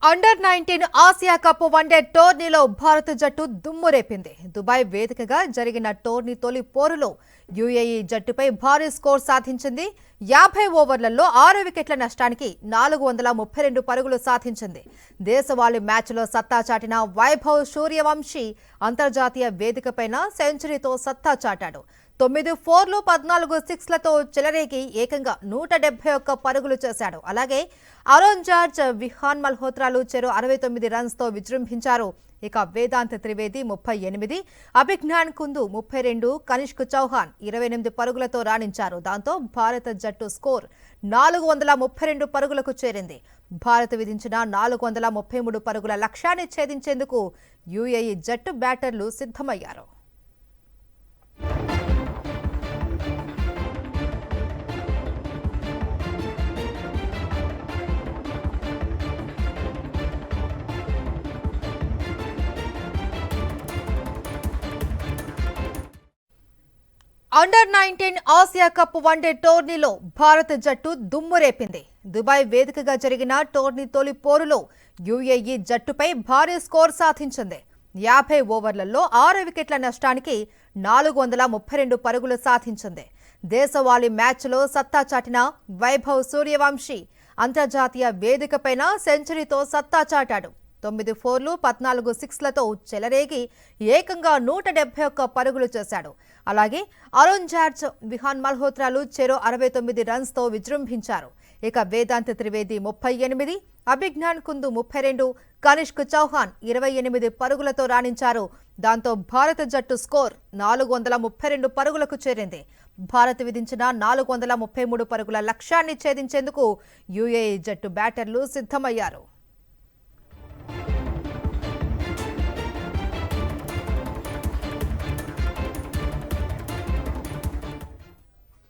Under-19 Asia cup one day టోర్నీలో భారత జట్టు దుమ్మురేపింది. దుబాయ్ వేదికగా జరిగిన టోర్నీ తొలి పోరులో యుఏఈ జట్టుపై భారీ స్కోర్ సాధించింది. 50 ఓవర్లలో 6 వికెట్ల నష్టానికి 432 పరుగులు సాధించింది. దేశవాళీ మ్యాచ్లో సత్తా చాటిన వైభవ్ సూర్యవంశీ అంతర్జాతీయ వేదికపైన సెంచరీతో సత్తా చాటాడు. 9 4లు 14 6లతో చెలరేగి ఏకంగా 171 పరుగులు చేశాడు. అలాగే అరోన్ జార్జ్, విహాన్ మల్హోత్రాలు చెరో 69 రన్స్తో విజృంభించారు. ఇక వేదాంత్ త్రివేది 38, అభిజ్ఞాన్ కుందు 32, కనిష్క్ చౌహాన్ 28 పరుగులతో రాణించారు. దాంతో భారత జట్టు స్కోర్ 432 పరుగులకు చేరింది. భారత్ విధించిన 433 పరుగుల లక్ష్యాన్ని ఛేదించేందుకు యుఏఈ జట్టు బ్యాటర్లు సిద్ధమయ్యారు. అండర్-19 ఆసియా కప్ వన్డే టోర్నీలో భారత జట్టు దుమ్మురేపింది. దుబాయ్ వేదికగా జరిగిన టోర్నీ తొలి పోరులో యుఏఈ జట్టుపై భారీ స్కోర్ సాధించింది. 50 ఓవర్లలో 6 వికెట్ల నష్టానికి 432 పరుగులు సాధించింది. దేశవాళీ మ్యాచ్లో సత్తా చాటిన వైభవ్ సూర్యవంశీ అంతర్జాతీయ వేదికపైన సెంచరీతో సత్తా చాటాడు. 9 4లు 14 6లతో చెలరేగి ఏకంగా 171 పరుగులు చేశాడు. అలాగే అరోన్ జార్జ్, విహాన్ మల్హోత్రాలు చెరో 69 రన్స్తో విజృంభించారు. ఇక వేదాంత్ త్రివేది 38, అభిజ్ఞాన్ కుందు 32, కనిష్క్ చౌహాన్ 28 పరుగులతో రాణించారు. దాంతో భారత జట్టు స్కోర్ 432 పరుగులకు చేరింది. భారత్ విధించిన 433 పరుగుల లక్ష్యాన్ని ఛేదించేందుకు యుఏఈ జట్టు బ్యాటర్లు సిద్ధమయ్యారు.